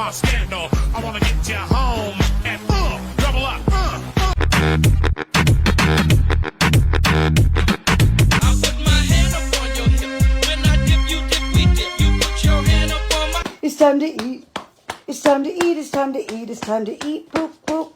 my scandal. I wanna get you home and double up. I put my hand up on your hip. When I dip, you dip, we dip. You put your hand up on my. It's time to eat. It's time to eat. It's time to eat. It's time to eat. Boop boop.